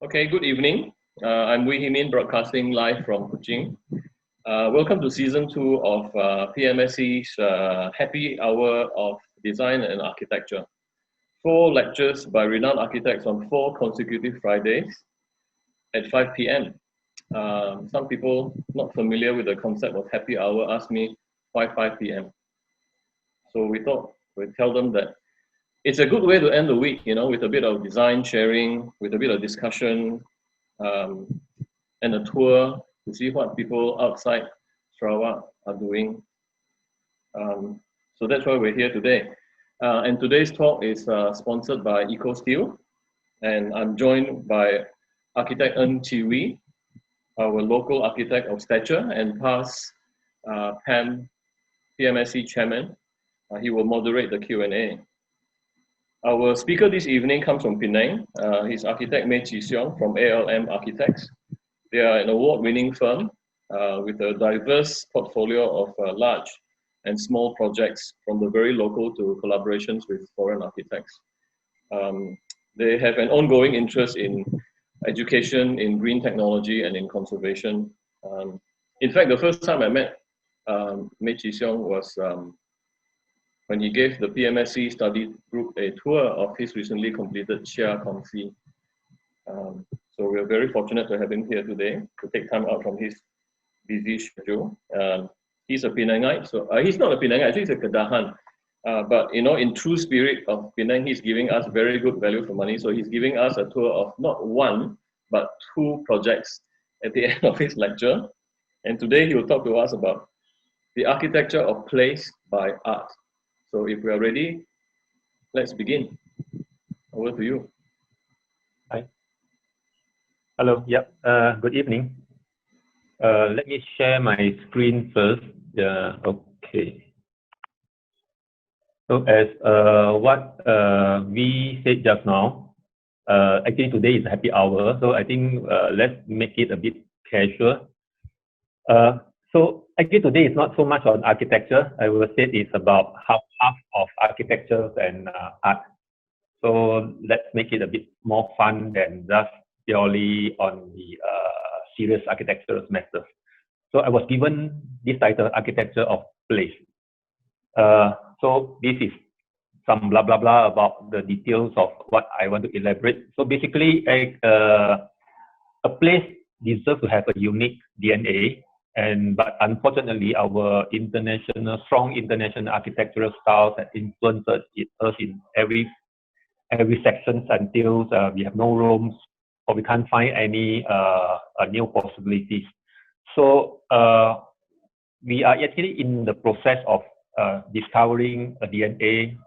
Okay, good evening. I'm Wee Chee Min, broadcasting live from Kuching. Welcome to Season 2 of PAMSC's Happy Hour of Design and Architecture. 4 lectures by renowned architects on 4 consecutive Fridays at 5 p.m. Some people not familiar with the concept of happy hour asked me why 5 p.m. So we thought we'd tell them that it's a good way to end the week, with a bit of design sharing, with a bit of discussion, and a tour to see what people outside Sarawak are doing. So that's why we're here today. And today's talk is sponsored by EcoSteel, and I'm joined by architect Chee Wee, our local architect of stature and past PAMSC chairman. He will moderate the Q&A. Our speaker this evening comes from Penang. He's architect MEI CHEE SEONG from ALM Architects. They are an award-winning firm with a diverse portfolio of large and small projects, from the very local to collaborations with foreign architects. They have an ongoing interest in education, in green technology, and in conservation. In fact, the first time I met MEI CHEE SEONG was when he gave the PAMSC study group a tour of his recently completed Share Confi. So we're very fortunate to have him here today to take time out from his busy schedule. He's a Penangite, so he's not a Penangite, actually he's a Kedahan. But in true spirit of Penang, he's giving us very good value for money. So he's giving us a tour of not 1, but 2 projects at the end of his lecture. And today he will talk to us about the architecture of place by art. So if we are ready, let's begin. Over to you. Hi. Hello. Yep. Good evening. Let me share my screen first. Yeah. Okay. So as what we said just now, actually today is happy hour. So I think let's make it a bit casual. So actually today is not so much on architecture. I will say it's about half of architecture and art. So let's make it a bit more fun than just purely on the serious architectural matters. So I was given this title, Architecture of Place. So this is some blah blah blah about the details of what I want to elaborate. So basically, a place deserves to have a unique DNA. But unfortunately, our strong international architectural styles have influenced us in every section until we have no rooms or we can't find any new possibilities. So we are actually in the process of discovering a DNA,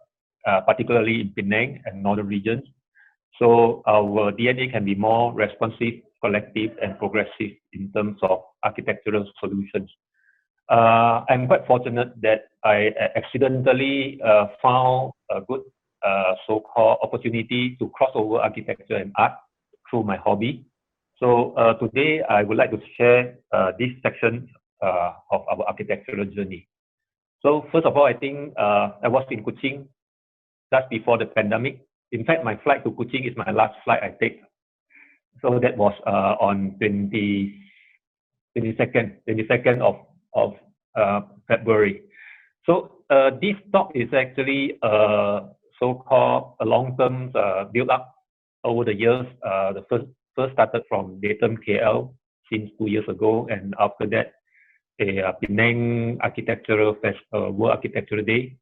particularly in Penang and northern regions. So our DNA can be more responsive, collective, and progressive in terms of architectural solutions. I'm quite fortunate that I accidentally found a good so-called opportunity to cross over architecture and art through my hobby. So today I would like to share this section of our architectural journey. So first of all, I think I was in Kuching just before the pandemic. In fact, my flight to Kuching is my last flight I take. So that was on 22nd of February. So this talk is actually so-called a long-term build-up over the years. The first started from Datum KL since 2 years ago, and after that, a Penang Architectural World Architectural Day,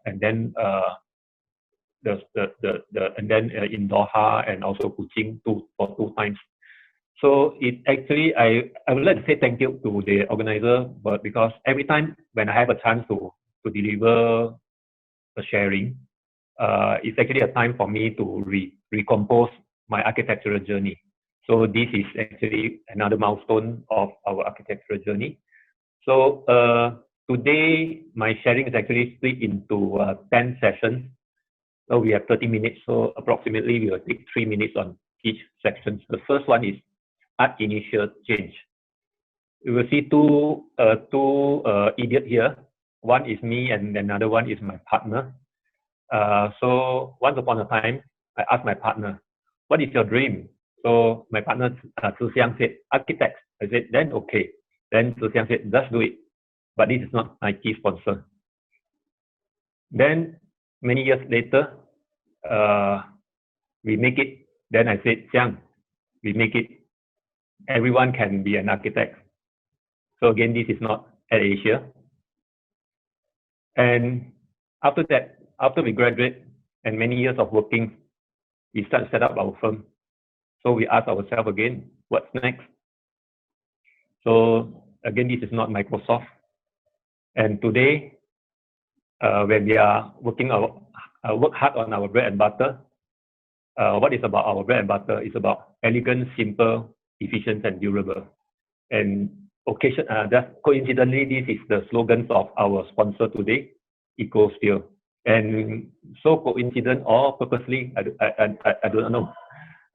and then in Doha and also Kuching for 2 times. So it actually, I would like to say thank you to the organizer, but because every time when I have a chance to deliver a sharing, it's actually a time for me to recompose my architectural journey. So this is actually another milestone of our architectural journey. So today my sharing is actually split into 10 sessions. So we have 30 minutes, so approximately we will take 3 minutes on each section. The first one is art initial change. You will see two idiots here. One is me and another one is my partner. So once upon a time, I asked my partner, what is your dream? So my partner, Chee Seong, said, architects. I said, then okay. Then Chee Seong said, just do it. But this is not my key sponsor. Then many years later, we make it. Then I said, Seong, we make it. Everyone can be an architect. So again, this is not AirAsia. And after that, after we graduate and many years of working, we start to set up our firm. So we ask ourselves again, what's next? So again, this is not Microsoft. And today, when we are work hard on our bread and butter, what is about our bread and butter is about elegant, simple, efficient, and durable. And coincidentally, this is the slogans of our sponsor today, EcoSphere. And so coincident or purposely, I don't know.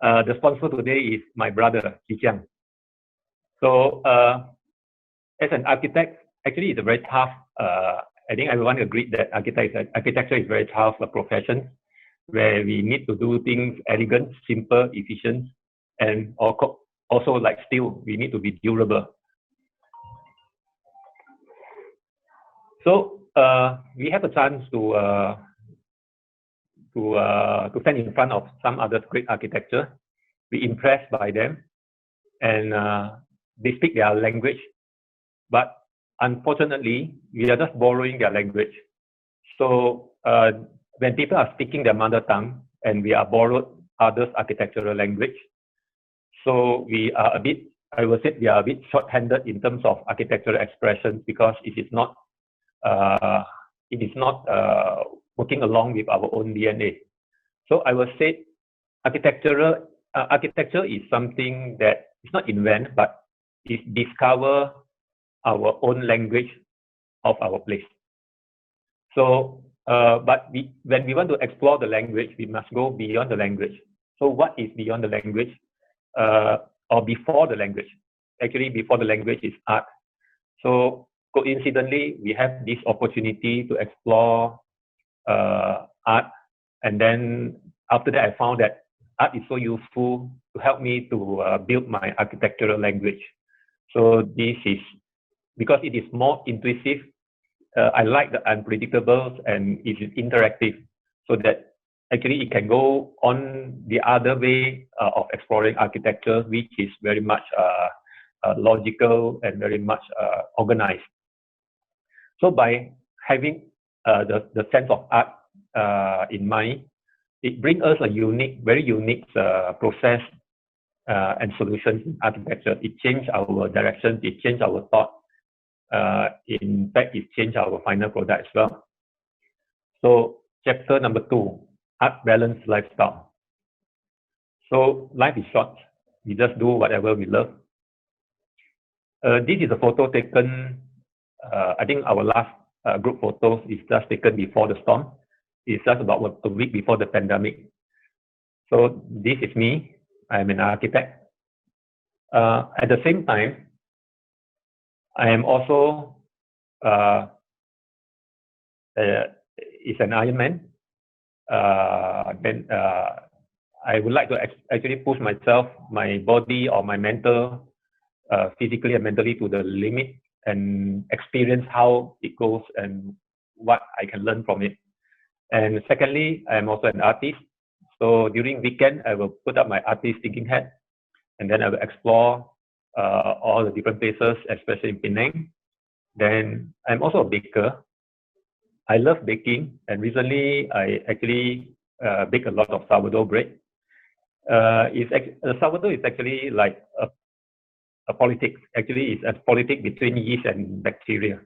The sponsor today is my brother, Chee Seong. So as an architect, actually it's a very tough, I think everyone agreed that architecture is very tough profession, where we need to do things elegant, simple, efficient, and also like steel, we need to be durable. So we have a chance to stand in front of some other great architecture. We're impressed by them, and they speak their language, but unfortunately, we are just borrowing their language. So when people are speaking their mother tongue, and we are borrowed others' architectural language, so we are a bit, I would say, we are a bit short-handed in terms of architectural expression, because it is not working along with our own DNA. So I would say architecture is something that is not invent, but is discover our own language of our place. So, but when we want to explore the language, we must go beyond the language. So what is beyond the language, or before the language? Actually, before the language is art. So coincidentally, we have this opportunity to explore art. And then after that, I found that art is so useful to help me to build my architectural language. So this is, because it is more intuitive, I like the unpredictables, and it is interactive, so that actually it can go on the other way of exploring architecture, which is very much logical and very much organized. So by having the sense of art in mind, it brings us a very unique process and solutions in architecture. It changed our direction, it changed our thought. In fact, it changed our final product as well. So chapter number 2, art balance lifestyle. So life is short. We just do whatever we love. This is a photo taken, I think our last group photos is just taken before the storm. It's just about a week before the pandemic. So this is me. I'm an architect. At the same time, I am also is an Ironman. Then I would like to actually push myself, my body or my mental, physically and mentally to the limit, and experience how it goes and what I can learn from it. And secondly, I'm also an artist. So during weekend, I will put up my artist thinking hat, and then I will explore all the different places, especially in Penang. Then I'm also a baker. I love baking, and recently I actually bake a lot of sourdough bread. Sourdough is actually like a politics. Actually, it's a politic between yeast and bacteria.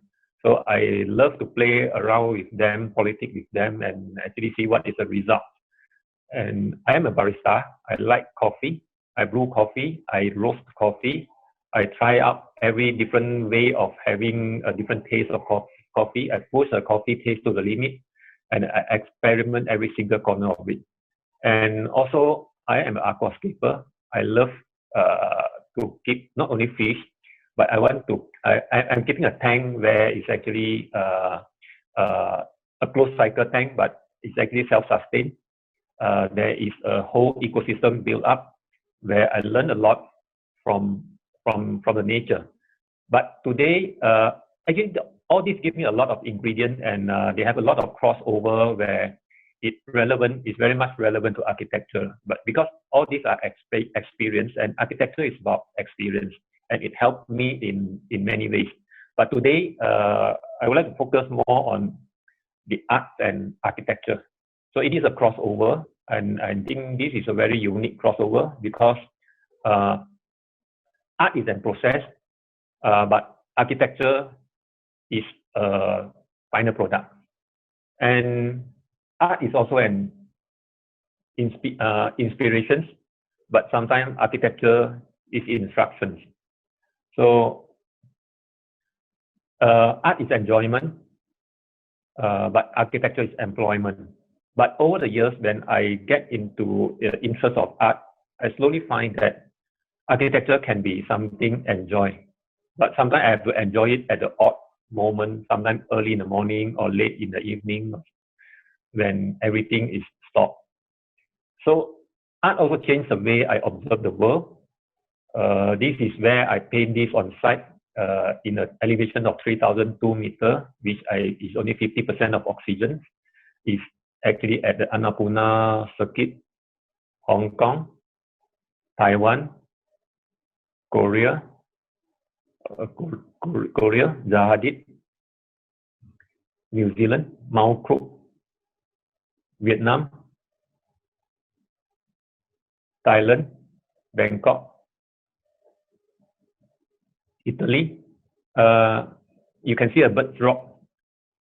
So I love to play around with them, politic with them, and actually see what is the result. And I am a barista. I like coffee. I brew coffee. I roast coffee. I try out every different way of having a different taste of coffee. I push a coffee taste to the limit, and I experiment every single corner of it. And also, I am an aquascaper. I love to keep not only fish, but I'm keeping a tank where it's actually a closed cycle tank, but it's actually self-sustained. There is a whole ecosystem built up. where I learned a lot from the nature. But today, again, all this gives me a lot of ingredients, and they have a lot of crossover where it's very much relevant to architecture. But because all these are experience, and architecture is about experience, and it helped me in many ways. But today, I would like to focus more on the art and architecture. So it is a crossover, and I think this is a very unique crossover because art is a process, but architecture is a final product. And art is also an inspiration, but sometimes architecture is instructions. So art is enjoyment, but architecture is employment. But over the years, when I get into interest of art, I slowly find that architecture can be something enjoy, but sometimes I have to enjoy it at the odd moment, sometimes early in the morning or late in the evening when everything is stopped. So art also changed the way I observe the world. This is where I paint this on site in an elevation of 3,002 meters, which is only 50% of oxygen. It's actually at the Annapurna circuit, Hong Kong, Taiwan, Korea, Jahadit, New Zealand, Mount Cook, Vietnam, Thailand, Bangkok, Italy. You can see a bird drop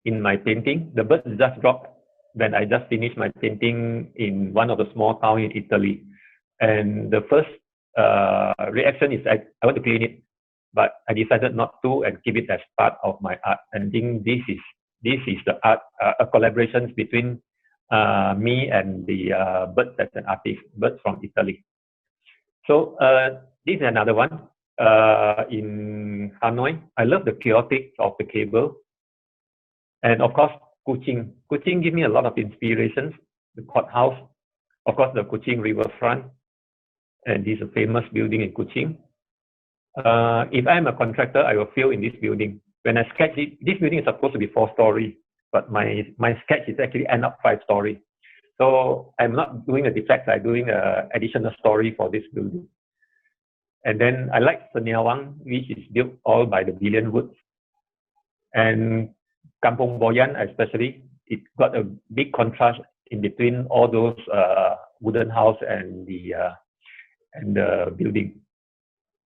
in my painting. The bird just dropped when I just finished my painting in one of the small towns in Italy. And the first reaction is I want to clean it, but I decided not to and keep it as part of my art. And I think this is the art, a collaboration between me and the bird that's an artist, bird from Italy. So this is another one in Hanoi. I love the chaotic of the cable. And of course, Kuching. Kuching give me a lot of inspirations. The courthouse, of course, the Kuching riverfront, and this is a famous building in Kuching. If I'm a contractor, I will fill in this building. When I sketch it, this building is supposed to be 4-story, but my sketch is actually end up 5-story. So I'm not doing a defect, I'm doing an additional story for this building. And then I like Seniawang, which is built all by the Billion Woods. And Kampong Boyan especially, it got a big contrast in between all those wooden house and the building.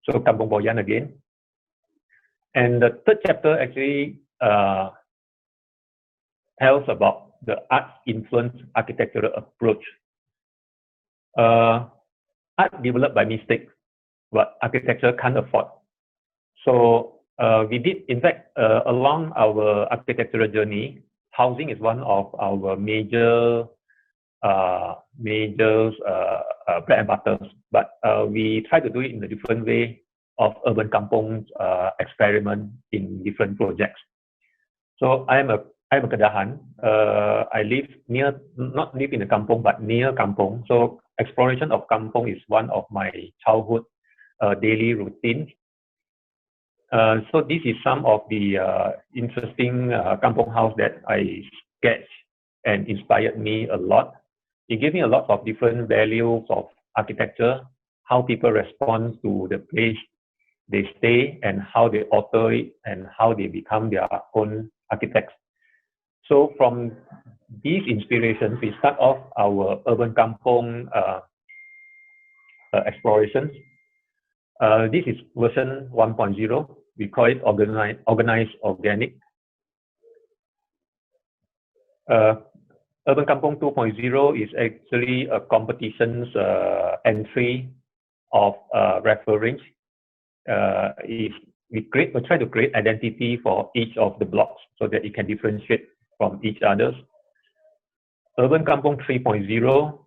So Kampong Boyan again. And the third chapter actually tells about the art influence architectural approach. Art developed by mistake, but architecture can't afford. So we did, in fact, along our architectural journey, housing is one of our major bread and butters. But we try to do it in a different way of urban kampong experiment in different projects. So I'm a Kedahan. I live near, not live in the kampong, but near kampong. So exploration of kampong is one of my childhood daily routines. So this is some of the interesting kampong house that I sketched and inspired me a lot. It gave me a lot of different values of architecture, how people respond to the place they stay and how they alter it and how they become their own architects. So from these inspirations, we start off our urban kampong explorations. This is version 1.0. We call it organized organic. Urban Kampong 2.0 is actually a competition's entry of reference. We try to create identity for each of the blocks so that it can differentiate from each other. Urban Kampong 3.0,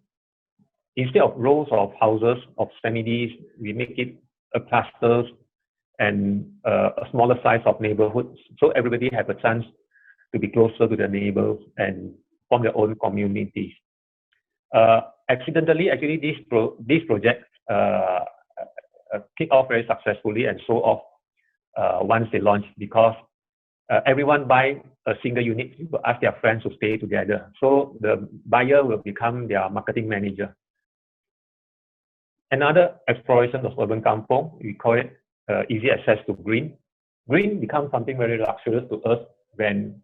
instead of rows of houses, of semi-Ds, we make it a clusters and a smaller size of neighborhoods, so everybody have a chance to be closer to their neighbors and form their own communities. Accidentally, actually, this project kick off very successfully and show off once they launch, because everyone buy a single unit, will ask their friends to stay together. So the buyer will become their marketing manager. Another exploration of urban kampong, we call it easy access to green. Green becomes something very luxurious to us when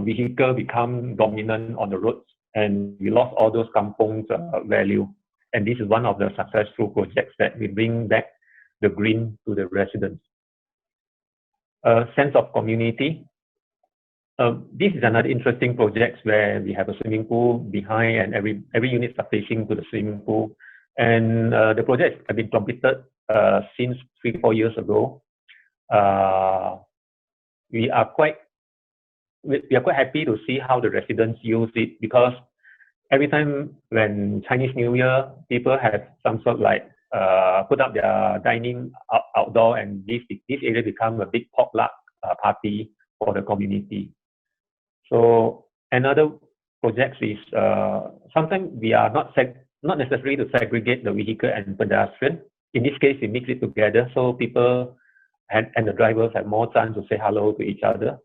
vehicle become dominant on the roads, and we lost all those kampong's value. And this is one of the successful projects that we bring back the green to the residents. Sense of community. This is another interesting project where we have a swimming pool behind, and every unit is facing to the swimming pool. And the project has been completed since 3-4 years ago. We are quite happy to see how the residents use it, because every time when Chinese New Year, people have some sort like put up their dining outdoor, and this area become a big potluck party for the community. So another project is sometimes we are not necessary to segregate the vehicle and pedestrian. In this case, we mix it together, so people and the drivers have more chance to say hello to each other.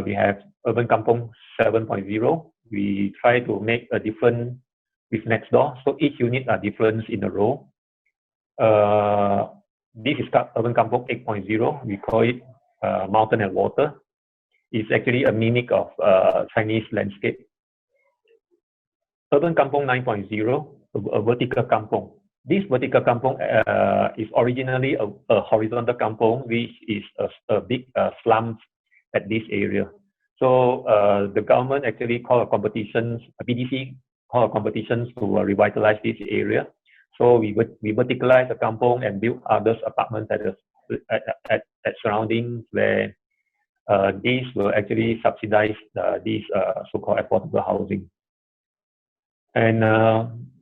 We have Urban Kampong 7.0. We try to make a difference with next door, so each unit are different in a row. This is Urban Kampong 8.0. We call it Mountain and Water. It's actually a mimic of Chinese landscape. Urban Kampong 9.0, a vertical kampong. This vertical kampong is originally a horizontal kampong, which is a big slum at this area. So the government actually called a competition, BDC called a competition to revitalize this area. So we verticalize the kampong and build other apartments at surroundings where these will actually subsidize these so-called affordable housing. And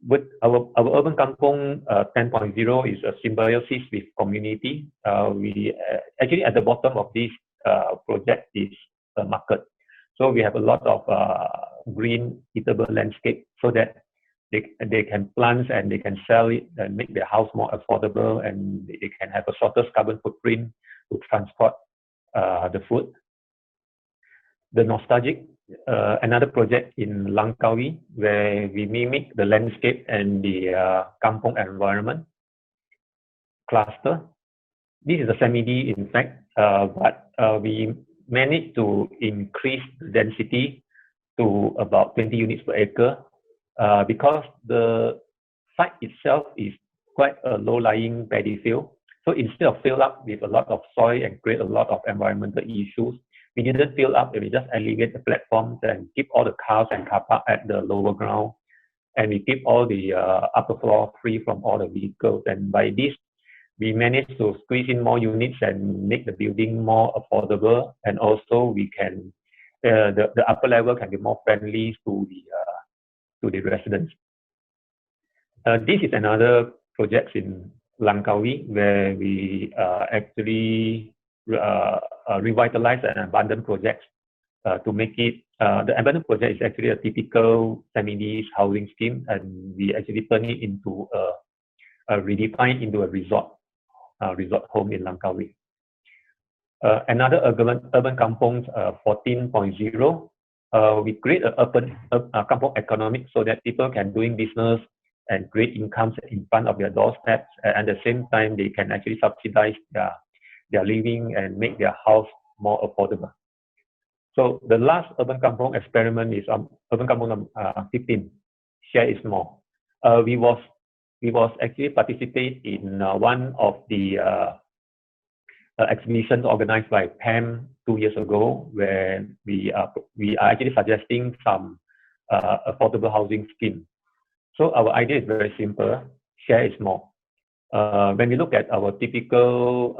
with our Urban Kampong 10.0 is a symbiosis with community. We actually at the bottom of this project is a market. So we have a lot of green eatable landscape, so that they can plant and they can sell it and make their house more affordable, and they can have a shorter carbon footprint to transport the food. The Nostalgic, another project in Langkawi, where we mimic the landscape and the kampong environment. Cluster. This is a semi-D in fact, but we managed to increase the density to about 20 units per acre because the site itself is quite a low-lying paddy field. So instead of fill up with a lot of soil and create a lot of environmental issues, we didn't fill up, we just elevate the platforms and keep all the cars and car park at the lower ground. And we keep all the upper floor free from all the vehicles. And by this, we managed to squeeze in more units and make the building more affordable. And also we can, the upper level can be more friendly to the residents. This is another project in Langkawi where we actually revitalize an abandoned project to make it, the abandoned project is actually a typical semi-niche housing scheme, and we actually turn it into redefine into a resort home in Langkawi. Another urban kampong 14.0, we create an urban kampong economic so that people can doing business and create incomes in front of their doorsteps, and at the same time they can actually subsidize their living and make their house more affordable. So the last urban kampong experiment is urban kampong 15. Share is more. We was actually participate in one of the exhibitions organized by PAMSC 2 years ago, where we are actually suggesting some affordable housing scheme. So our idea is very simple: share is more. When we look at our typical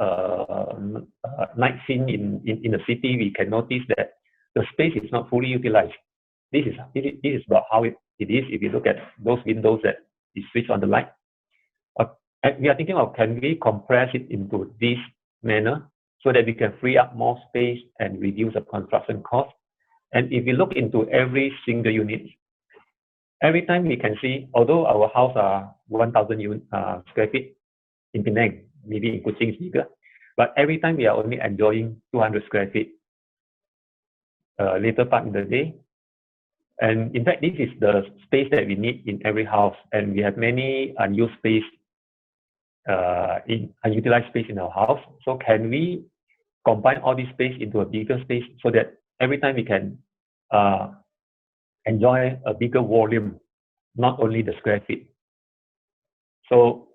night scene in the city, we can notice that the space is not fully utilized. This is about how it is. If you look at those windows that is switched on the light, and we are thinking of, can we compress it into this manner so that we can free up more space and reduce the construction cost. And if you look into every single unit, every time we can see, although our house are 1,000 square feet in Penang, maybe in Kuching is bigger. But every time we are only enjoying 200 square feet later part in the day. And in fact, this is the space that we need in every house. And we have many unused space, unutilized space in our house. So can we combine all this space into a bigger space so that every time we can enjoy a bigger volume, not only the square feet. So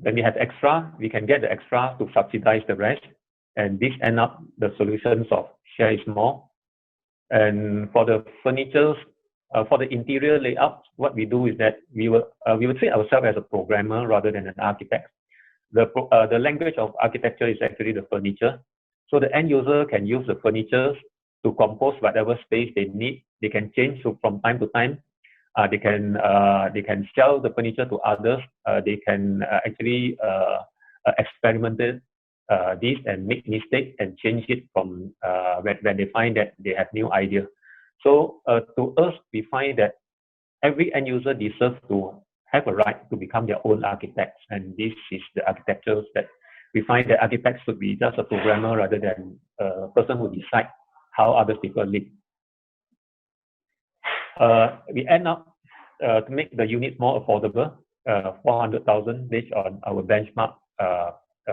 when we have extra, we can get the extra to subsidize the rest. And this end up the solutions of share is more. And for the furnitures, for the interior layout, what we do is that we will treat ourselves as a programmer rather than an architect. The language of architecture is actually the furniture. So the end user can use the furniture to compose whatever space they need. They can change from time to time. They can sell the furniture to others. They can actually experiment this and make mistakes and change it from when they find that they have new idea. So to us, we find that every end user deserves to have a right to become their own architects, and this is the architecture that we find that architects should be just a programmer rather than a person who decides how other people live. We end up to make the unit more affordable, 400,000 based on our benchmark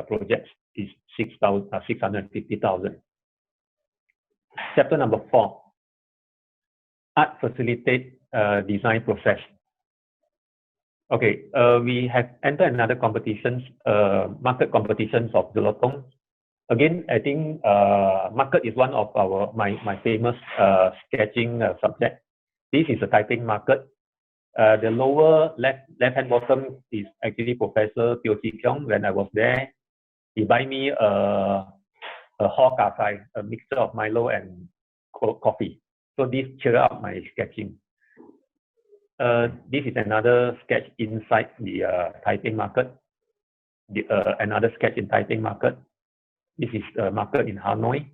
projects is 650,000. Chapter number 4, art facilitate design process. Okay, we have entered another competitions, market competitions of Jelutong. Again, I think market is one of my famous sketching subject. This is a typing market. The lower left-hand bottom is actually Professor Teo Chee Keong. When I was there, he buy me a hot kafai, a mixture of Milo and coffee. So this cheer up my sketching. This is another sketch inside the typing market. Another sketch in typing market. This is the market in Hanoi.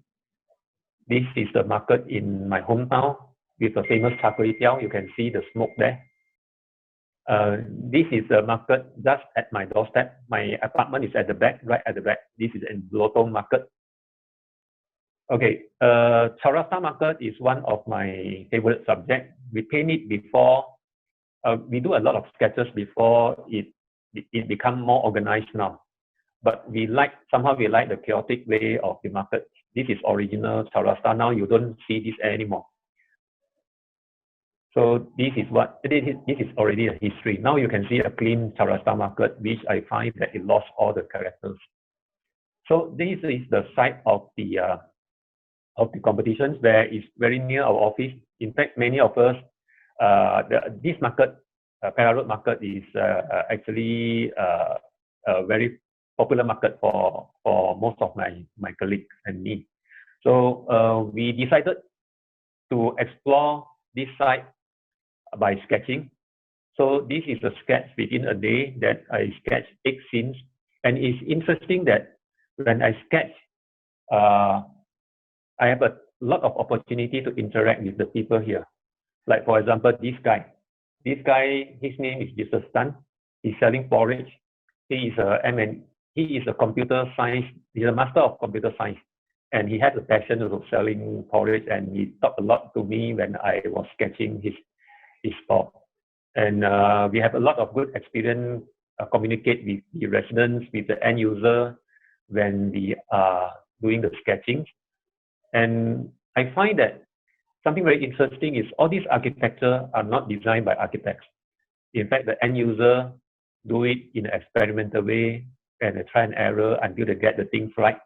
This is the market in my hometown with the famous char kway teow. You can see the smoke there. This is the market just at my doorstep. My apartment is at the back, right at the back. This is in Jelutong market. Okay, Chaurasta market is one of my favorite subjects. We paint it before. We do a lot of sketches before it become more organized now. But somehow we like the chaotic way of the market. This is original Chaurasta. Now you don't see this anymore. So this is already a history. Now you can see a clean Chaurasta market, which I find that it lost all the characters. So this is the site of the competitions where it's very near our office. In fact, many of us, this market, Perak Road market, is actually a very popular market for most of my colleagues and me. So we decided to explore this site by sketching. So this is a sketch within a day that I sketched 8 scenes. And it's interesting that when I sketch, I have a lot of opportunity to interact with the people here. Like for example, this guy, his name is Jesus Tan. He's selling porridge. He is a computer science. He's a master of computer science, and he has a passion of selling porridge. And he talked a lot to me when I was sketching his store. And we have a lot of good experience communicate with the residents, with the end user when we are doing the sketching. And I find that something very interesting is all these architecture are not designed by architects. In fact, the end user do it in an experimental way and a try and error until they get the things right.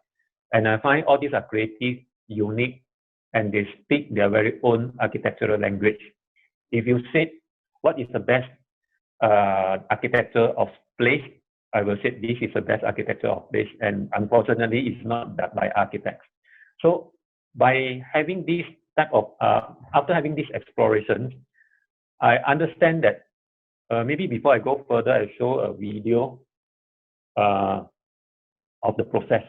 And I find all these are creative, unique, and they speak their very own architectural language. If you say what is the best architecture of place, I will say this is the best architecture of place, and unfortunately, it's not done by architects. So by having this type of, after having this exploration, I understand that maybe before I go further, I'll show a video of the process.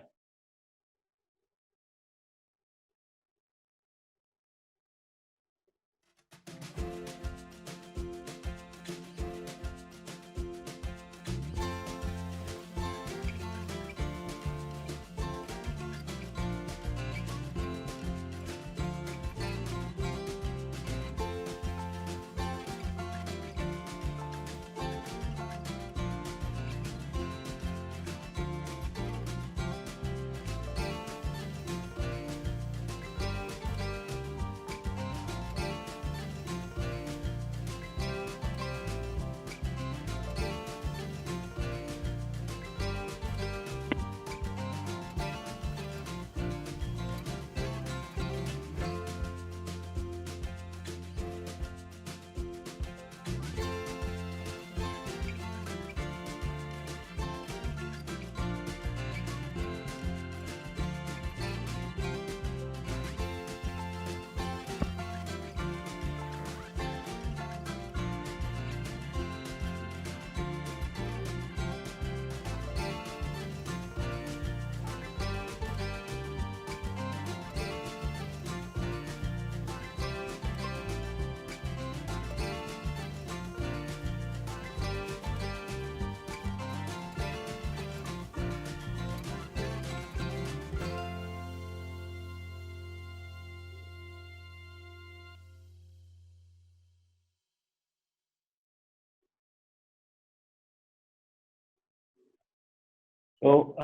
So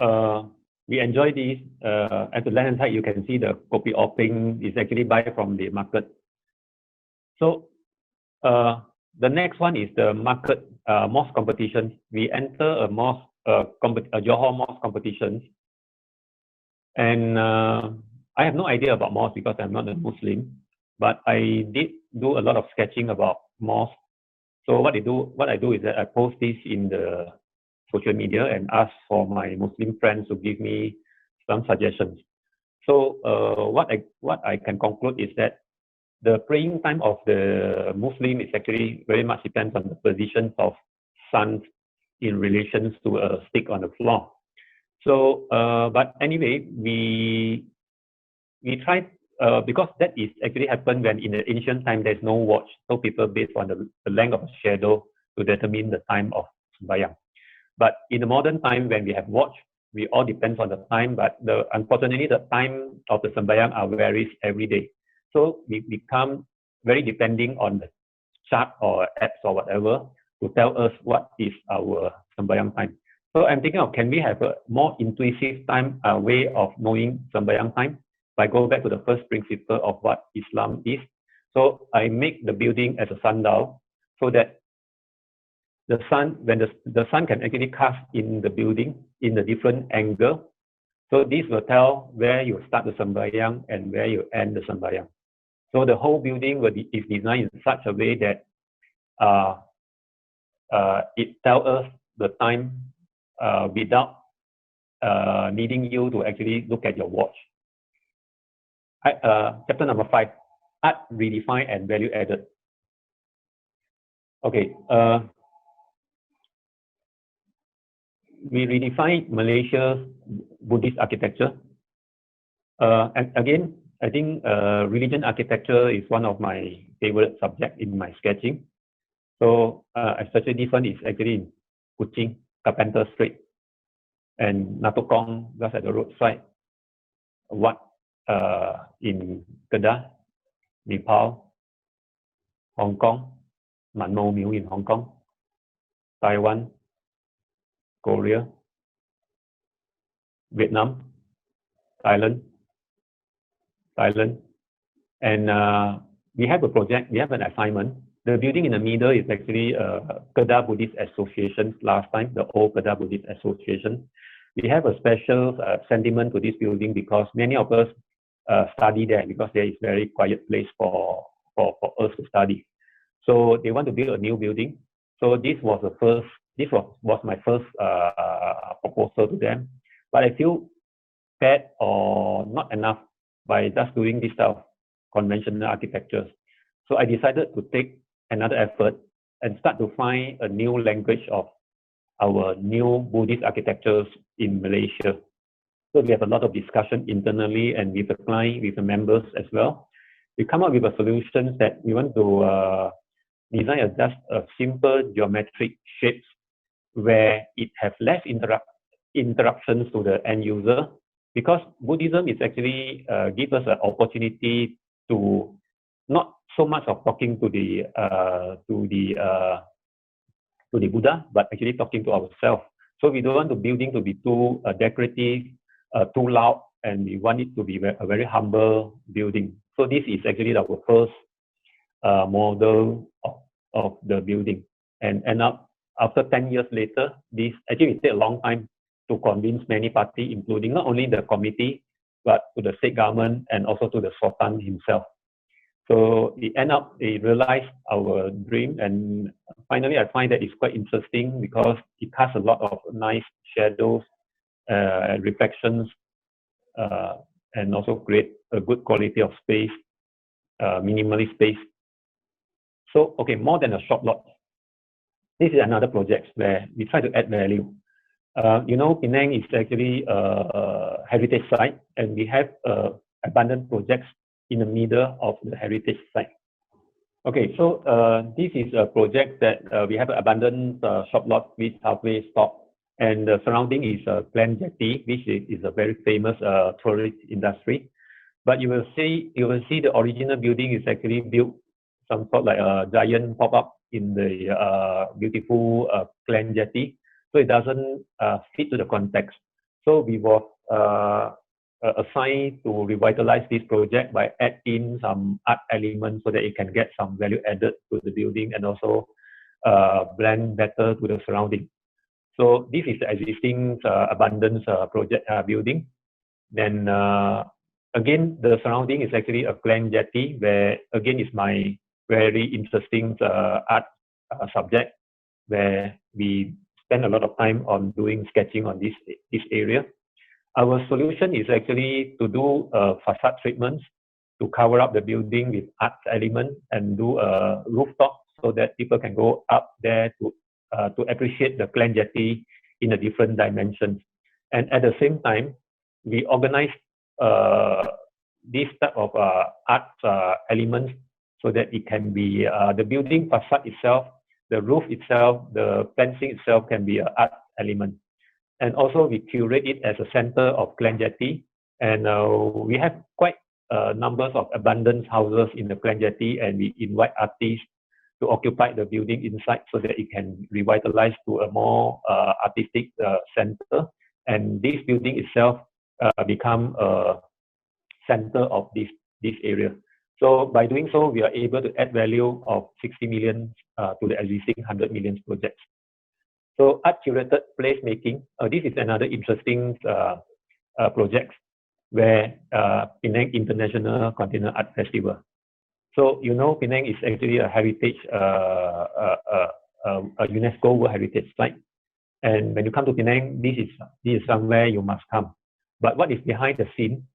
we enjoy this. At the left-hand side, you can see the kopi offering is actually buy from the market. So the next one is the market mosque competitions. We enter a mosque, Johor mosque competitions, and I have no idea about mosque because I'm not a Muslim, but I did do a lot of sketching about mosque. So what I do is that I post this in the social media and ask for my Muslim friends to give me some suggestions. So what I can conclude is that the praying time of the Muslim is actually very much depends on the positions of sun in relation to a stick on the floor. So, but anyway, we try because that is actually happened when in the ancient time there's no watch, so people based on the length of shadow to determine the time of sembahyang. But in the modern time, when we have watch, we all depends on the time. But unfortunately, the time of the sembahyang are varies every day. So we become very depending on the chart or apps or whatever to tell us what is our sembahyang time. So I'm thinking of, can we have a more intuitive time way of knowing sembahyang time? By go back to the first principle of what Islam is. So I make the building as a sundial so that the sun, when the sun can actually cast in the building in a different angle. So this will tell where you start the sembahyang and where you end the sembahyang. So the whole building is designed in such a way that it tells us the time without needing you to actually look at your watch. Chapter number 5, Art Redefined and Value Added. Okay, we redefine Malaysia's Buddhist architecture. And again, I think religion architecture is one of my favorite subjects in my sketching. So especially this one is actually in Kuching, Carpenter Street, and Natokong, just at the roadside. Wat in Kedah, Nepal, Hong Kong, Man Mo Mill in Hong Kong, Taiwan, Korea, Vietnam, Thailand, and we have a project, we have an assignment. The building in the middle is actually Kedah Buddhist Association last time, the old Kedah Buddhist Association. We have a special sentiment to this building because many of us study there because there is very quiet place for us to study. So they want to build a new building. So this was my first proposal to them. But I feel bad or not enough by just doing this type of conventional architectures. So I decided to take another effort and start to find a new language of our new Buddhist architectures in Malaysia. So we have a lot of discussion internally and with the client, with the members as well. We come up with a solution that we want to design just a simple geometric shapes where it has less interruptions to the end user, because Buddhism is actually give us an opportunity to not so much of talking to the Buddha, but actually talking to ourselves. So we don't want the building to be too decorative, too loud, and we want it to be a very humble building. So this is actually our first model of the building. And end up, after 10 years later, this actually it takes a long time to convince many parties, including not only the committee, but to the state government and also to the Sultan himself. So it end up, they realized our dream, and finally I find that it's quite interesting because it casts a lot of nice shadows, reflections, and also create a good quality of space, minimally space. So, okay, more than a shop lot. This is another project where we try to add value. You know, Penang is actually a heritage site, and we have abandoned projects in the middle of the heritage site. Okay, so this is a project that we have an abandoned shop lot with halfway stop, and the surrounding is a Plan Jetty, which is a very famous tourist industry. But you will see the original building is actually built some sort like a giant pop-up in the beautiful Plan Jetty. So it doesn't fit to the context. So we were assigned to revitalize this project by add in some art elements so that it can get some value added to the building and also blend better to the surrounding. So this is the existing abundance project building. Then again, the surrounding is actually a clan jetty, where again is my very interesting art subject, where we spend a lot of time on doing sketching on this area. Our solution is actually to do facade treatments to cover up the building with art elements and do a rooftop so that people can go up there to appreciate the clan jetty in a different dimensions. And at the same time, we organize this type of art elements so that it can be the building facade itself, the roof itself, the fencing itself can be an art element. And also we curate it as a center of clan jetty. And we have quite numbers of abundant houses in the clan jetty, and we invite artists to occupy the building inside so that it can revitalize to a more artistic center. And this building itself become a center of this area. So by doing so, we are able to add value of 60 million to the existing 100 million projects. So art curated placemaking, this is another interesting project where Penang International Container Art Festival. So you know, Penang is actually a heritage, a UNESCO World Heritage Site. And when you come to Penang, this is somewhere you must come. But what is behind the scene?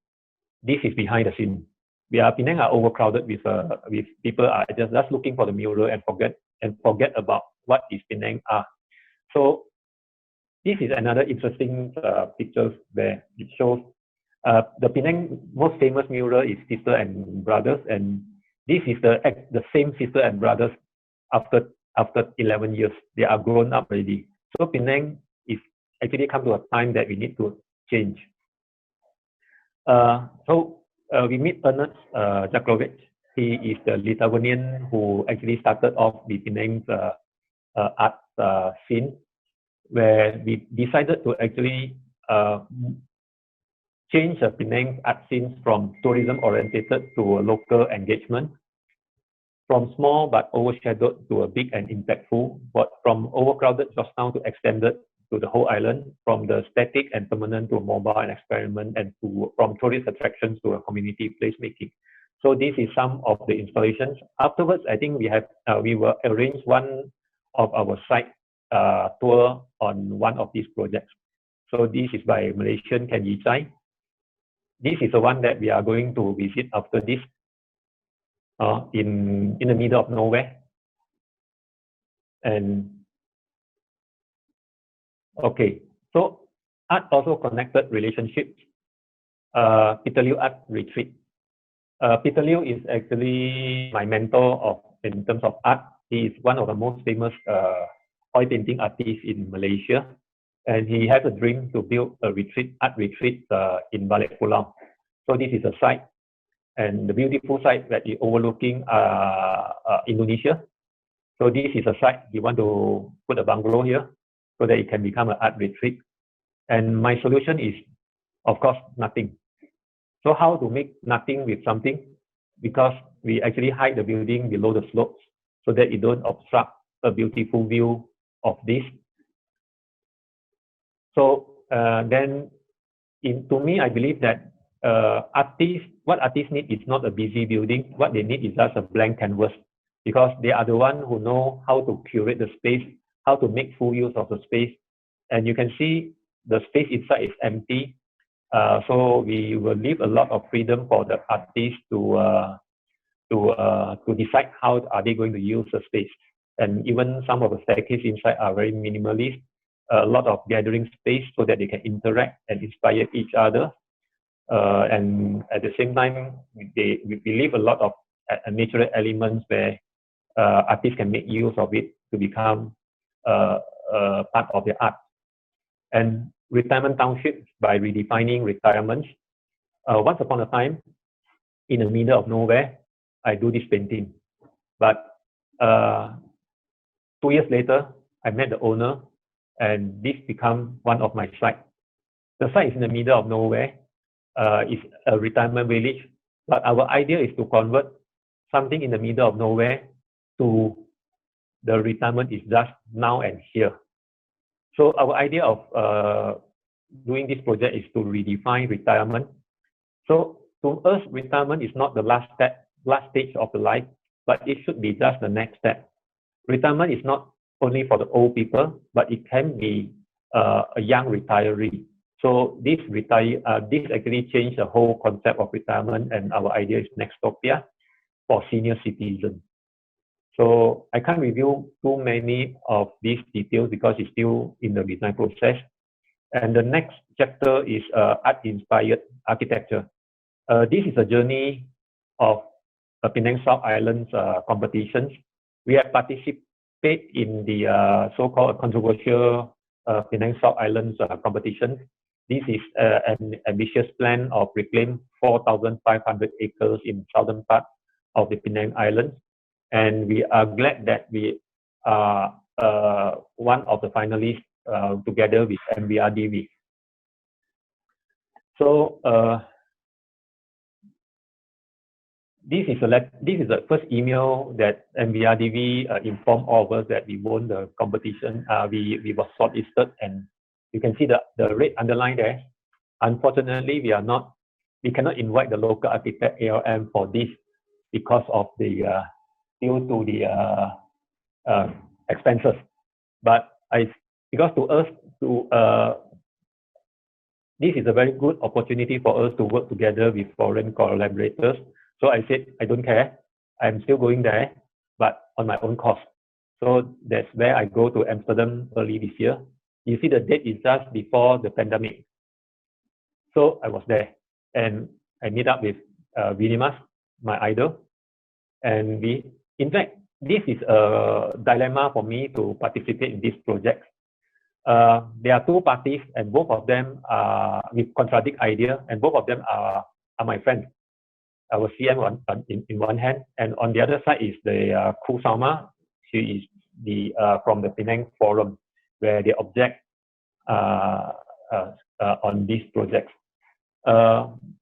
This is behind the scene. Penang are overcrowded with people are just looking for the mural and forget about what is Penang are. So this is another interesting picture where it shows the Penang most famous mural is Sister and Brothers, and this is the same Sister and Brothers after 11 years. They are grown up already. So Penang is actually come to a time that we need to change. So we meet Ernest Jakrovich. He is the Lithuanian who actually started off the Penang's art scene, where we decided to actually change the Penang art scene from tourism oriented to a local engagement, from small but overshadowed to a big and impactful, but from overcrowded Georgetown to extended to the whole island, from the static and permanent to mobile and experiment, and from tourist attractions to a community placemaking. So this is some of the installations. Afterwards, I think we will arrange one of our site tour on one of these projects. So this is by Malaysian Ken Yichai. This is the one that we are going to visit after this, in the middle of nowhere. And okay, so art also connected relationships. Peter Liu Art Retreat. Peter Liu is actually my mentor in terms of art. He is one of the most famous oil painting artists in Malaysia, and he has a dream to build a art retreat in Balik Pulau. So this is a site, and the beautiful site that is overlooking Indonesia. So this is a site he want to put a bungalow here so that it can become an art retreat. And my solution is, of course, nothing. So how to make nothing with something? Because we actually hide the building below the slopes so that it don't obstruct a beautiful view of this. So then, to me, I believe that what artists need is not a busy building. What they need is just a blank canvas, because they are the ones who know how to curate the space, how to make full use of the space. And you can see the space inside is empty. So we will leave a lot of freedom for the artists to decide how are they going to use the space. And even some of the staircase inside are very minimalist, a lot of gathering space so that they can interact and inspire each other. And at the same time, we leave a lot of natural elements where artists can make use of it to become part of their art. And retirement townships, by redefining retirement. Once upon a time, in the middle of nowhere, I do this painting. But 2 years later, I met the owner, and this became one of my sites. The site is in the middle of nowhere. It's a retirement village, but our idea is to convert something in the middle of nowhere to the retirement is just now and here. So our idea of doing this project is to redefine retirement. So to us, retirement is not the last stage of the life, but it should be just the next step. Retirement is not only for the old people, but it can be a young retiree. So this actually changed the whole concept of retirement, and our idea is Nextopia for senior citizens. So I can't review too many of these details because it's still in the design process. And the next chapter is art-inspired architecture. This is a journey of Penang South Islands competitions. We have participated in the so-called controversial Penang South Islands competition. This is an ambitious plan of reclaim 4,500 acres in southern part of the Penang Islands. And we are glad that we are one of the finalists together with MVRDV. So this is the first email that MVRDV informed all of us that we won the competition. We were shortlisted, and you can see the red underline there. Unfortunately, we cannot invite the local architect ALM for this because of the due to the expenses. But because to us, this is a very good opportunity for us to work together with foreign collaborators. So I said, I don't care. I'm still going there, but on my own cost. So that's where I go to Amsterdam early this year. You see the date is just before the pandemic. So I was there, and I meet up with Vinimas, my idol. And in fact, this is a dilemma for me to participate in this project. There are two parties, and both of them are with contradict idea, and both of them are my friends. Our CM in one hand, and on the other side is the Kru Salma. She is from the Penang Forum, where they object on this project.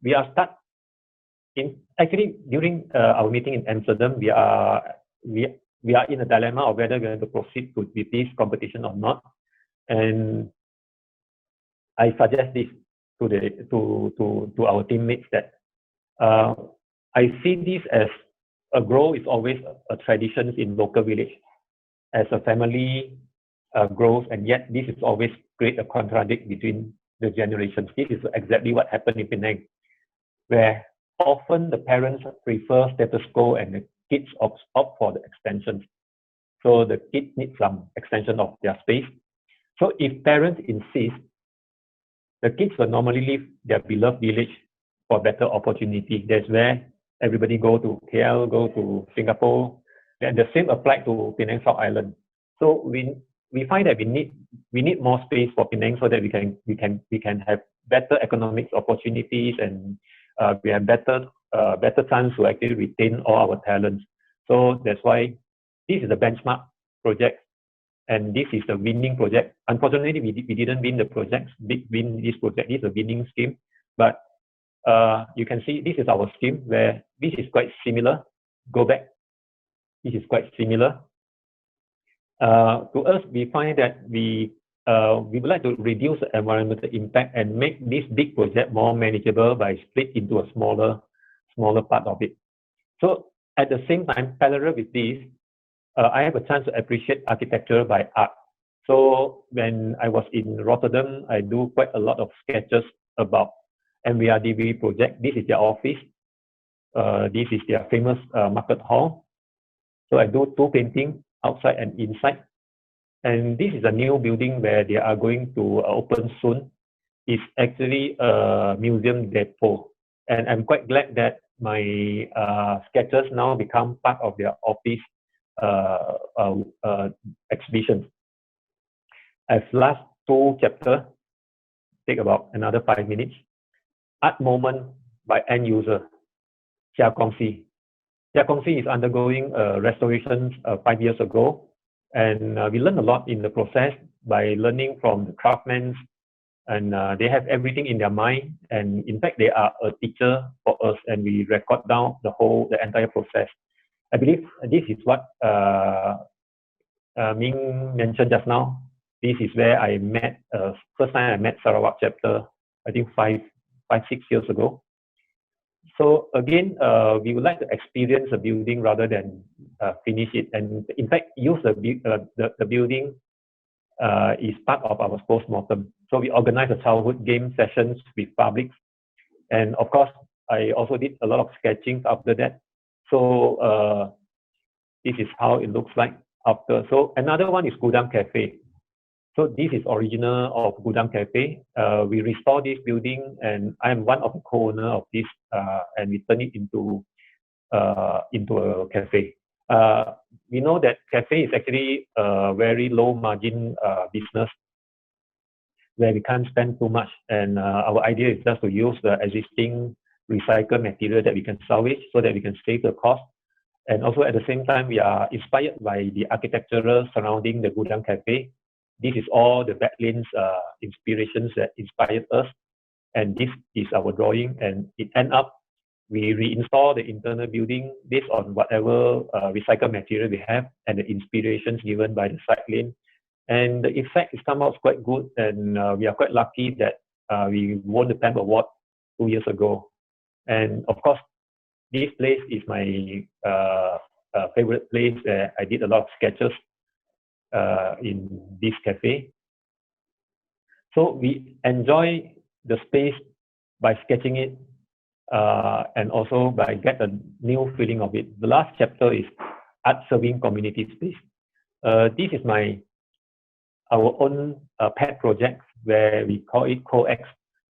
We are actually during our meeting in Amsterdam. We are in a dilemma of whether we're going to proceed with this competition or not. And I suggest this to our teammates that I see this as a grow is always a tradition in local village, as a family grows, and yet this is always create a contradict between the generations. This is exactly what happened in Penang, where often the parents prefer status quo and the kids opt for the extensions. So the kids need some extension of their space. So if parents insist, the kids will normally leave their beloved village for better opportunity. That's where everybody go to KL, go to Singapore, and the same applied to Penang South Island. So we find that we need more space for Penang so that we can have better economic opportunities, and we have better chance to actually retain all our talents. So that's why this is a benchmark project, and this is a winning project. Unfortunately, we didn't win the project. Win this project. This is a winning scheme, but you can see this is our scheme where this is quite similar. Go back. This is quite similar. To us, we find that we would like to reduce the environmental impact and make this big project more manageable by split into a smaller part of it. So at the same time, parallel with this, I have a chance to appreciate architecture by art. So when I was in Rotterdam, I do quite a lot of sketches about MVRDV project. This is their office. This is their famous market hall. So I do two paintings, outside and inside. And this is a new building where they are going to open soon. It's actually a museum depot. And I'm quite glad that my sketches now become part of their office exhibition. As last two chapters, take about another 5 minutes. Art moment by end user, Chia Kong Si. Chia Kong Si is undergoing restoration 5 years ago, and we learned a lot in the process by learning from the craftsmen and they have everything in their mind. And in fact, they are a teacher for us, and we record down the entire process. I believe this is what Ming mentioned just now. This is where I met, first time I met Sarawak chapter, I think 6 years ago. So again, we would like to experience a building rather than finish it. And in fact, use the building is part of our post-mortem. So we organize a childhood game sessions with public. And of course, I also did a lot of sketching after that. So this is how it looks like after. So another one is Gudang Cafe. So this is original of Gudang Cafe. We restore this building, and I am one of the co-owner of this, and we turn it into a cafe. We know that cafe is actually a very low margin business where we can't spend too much, and our idea is just to use the existing recycled material that we can salvage so that we can save the cost. And also at the same time, we are inspired by the architectural surrounding the Gudang Cafe. This is all the backlinks inspirations that inspired us, and this is our drawing. And it end up, we reinstall the internal building based on whatever recycled material we have and the inspirations given by the site lane. And the effect is come out quite good, and we are quite lucky that we won the PAMSC award 2 years ago. And of course, this place is my favorite place. I did a lot of sketches in this cafe. So we enjoy the space by sketching it, and also by get a new feeling of it. The last chapter is art serving community space. This is our own pet project where we call it CoX.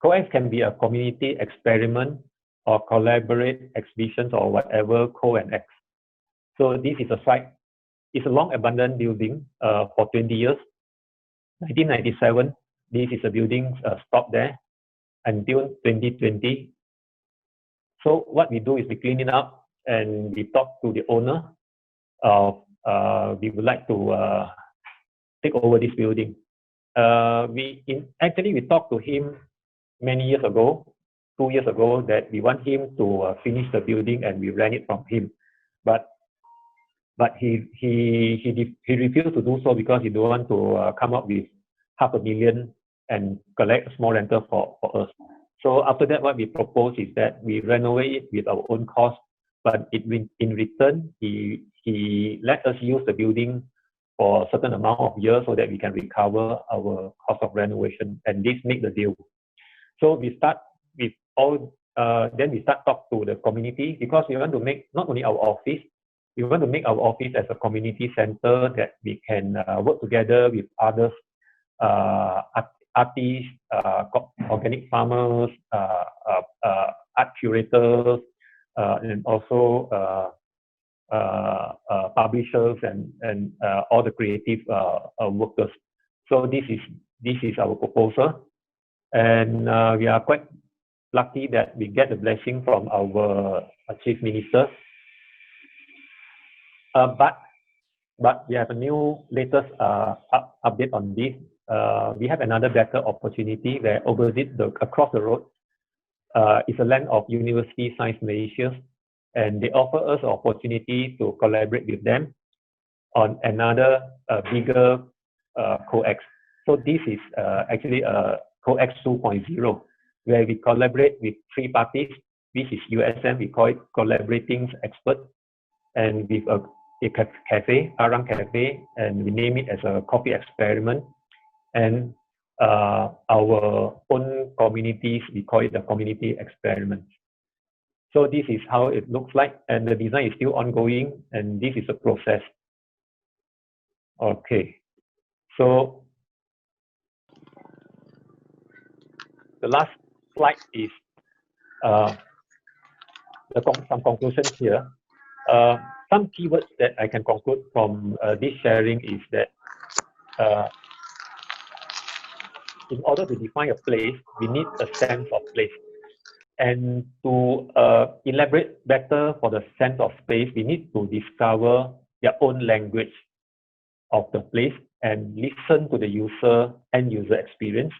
CoX can be a community experiment or collaborate exhibitions or whatever, Co and X. So this is a site. It's a long abandoned building for 20 years. 1997, this is a building stopped there until 2020. So what we do is we clean it up and we talk to the owner of, we would like to take over this building. Actually, we talked to him many years ago, 2 years ago, that we want him to finish the building and we rent it from him. But he refused to do so because he don't want to come up with $500,000 and collect a small rental for us. So after that, what we propose is that we renovate it with our own cost, but in return, he let us use the building for a certain amount of years so that we can recover our cost of renovation, and this make the deal. So we start with then we start talk to the community, because we want to make not only our office, we want to make our office as a community center that we can work together with others, artists, organic farmers, art curators, and also publishers and all the creative workers. So this is our proposal, and we are quite lucky that we get the blessing from our chief minister. But we have a new latest update on this. We have another better opportunity where opposite across the road is a land of University Science Malaysia, and they offer us an opportunity to collaborate with them on another bigger CoX. So this is actually a CoX 2.0, where we collaborate with 3 parties. This is USM, we call it Collaborating Expert, and with a cafe, Arang Cafe, and we name it as a coffee experiment. And our own communities, we call it the community experiment. So this is how it looks like, and the design is still ongoing, and this is a process. Okay, so the last slide is some conclusions here. Some keywords that I can conclude from this sharing is that in order to define a place, we need a sense of place. And to elaborate better for the sense of space, we need to discover their own language of the place and listen to the end user experience.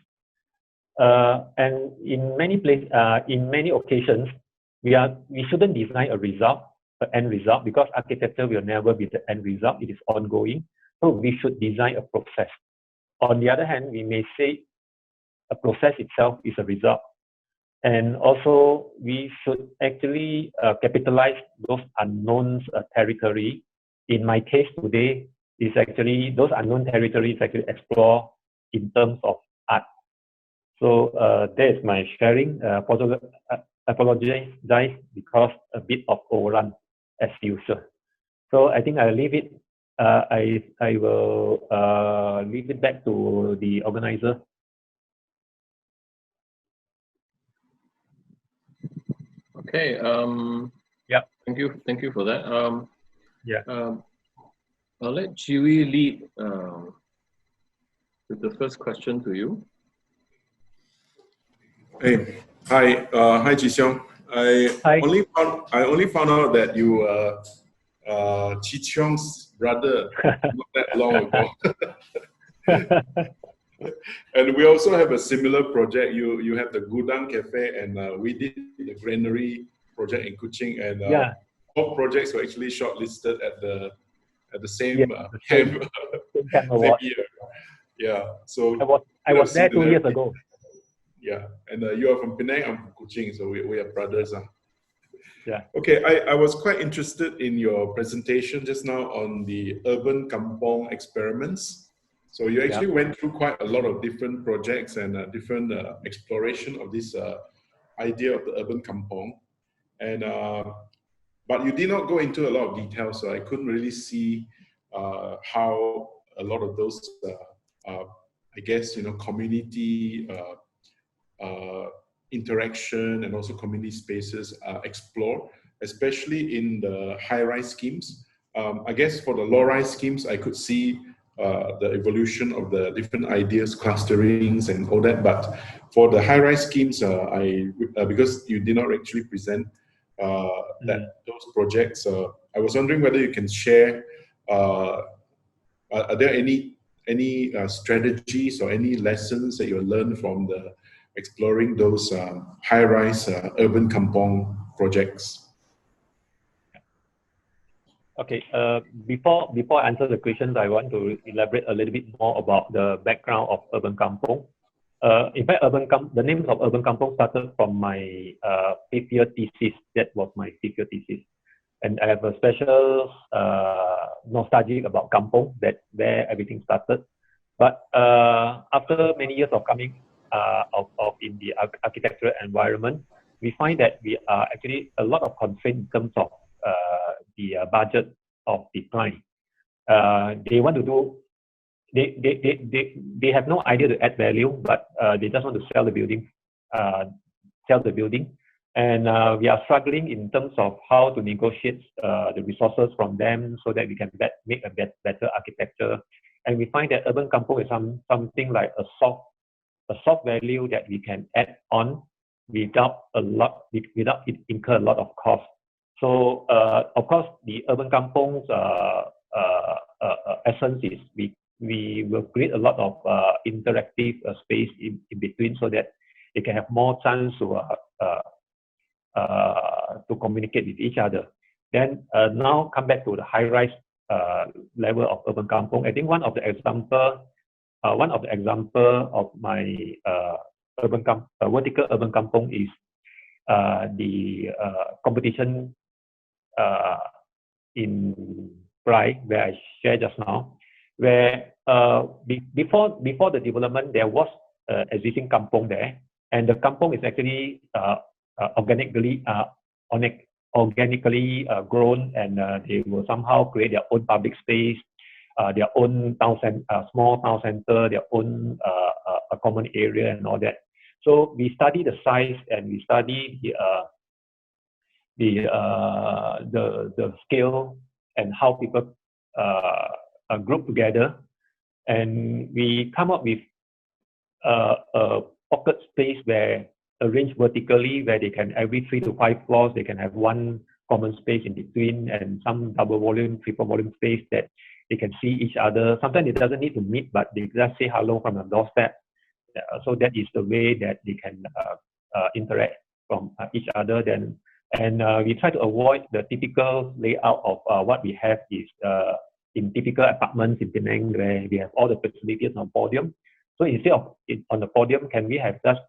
And in many occasions, we shouldn't design an end result, because architecture will never be the end result. It is ongoing. So we should design a process. On the other hand, we may say a process itself is a result. And also, we should actually capitalize those unknown territory. In my case today, is actually those unknown territories actually explore in terms of art. So that is my sharing. Apologize because a bit of overrun as usual. So I think I'll leave it. I will leave it back to the organizer. Okay. Yeah. Thank you for that. Yeah. I'll let Chee Wee lead with the first question to you. Hey, hi Chee Seong. Hi. I only found out that you were Chee Cheong's brother not that long ago. And we also have a similar project. You have the Gudang Cafe, and we did the Granary project in Kuching, and both projects were actually shortlisted at the same camp same year. Yeah, so I was there 2 years ago. Yeah, and you are from Penang, I'm from Kuching, so we are brothers. Yeah. Okay, I was quite interested in your presentation just now on the urban kampong experiments. So you actually went through quite a lot of different projects and different exploration of this idea of the urban kampong. And but you did not go into a lot of details, so I couldn't really see how a lot of those, I guess, community interaction and also community spaces are explored, especially in the high-rise schemes. I guess for the low-rise schemes, I could see the evolution of the different ideas, clusterings and all that. But for the high-rise schemes, because you did not actually present those projects, I was wondering whether you can share, are there any strategies or any lessons that you learned from exploring those high-rise urban kampong projects? Okay. Before I answer the questions, I want to elaborate a little bit more about the background of urban kampong. In fact, the names of urban kampong started from my fifth year thesis. That was my fifth year thesis, and I have a special nostalgic about kampong. That where everything started. But after many years of coming in the architectural environment, we find that we are actually a lot of constraints in terms of the budget of the client. They want to do, they have no idea to add value, but they just want to sell the building, and we are struggling in terms of how to negotiate the resources from them so that we can make a better architecture. And we find that urban kampong is something like a soft value that we can add on without it incur a lot of cost. So of course, the urban kampong's essence is we will create a lot of interactive space in between, so that they can have more chance to communicate with each other. Then now come back to the high-rise level of urban kampong. I think one of the example of my vertical urban kampong is the competition in Prague, where I shared just now, where before the development there was existing kampong there, and the kampong is actually organically grown, and they will somehow create their own public space, their own small town center, their own a common area and all that. So we study the size, and we study the scale and how people group together, and we come up with a pocket space where arranged vertically, where they can, every 3 to 5 floors, they can have one common space in between, and some double volume, triple volume space that they can see each other. Sometimes it doesn't need to meet, but they just say hello from the doorstep. So that is the way that they can interact from each other. And we try to avoid the typical layout of what we have is in typical apartments in Penang, where we have all the facilities on podium. So instead of on the podium, can we have just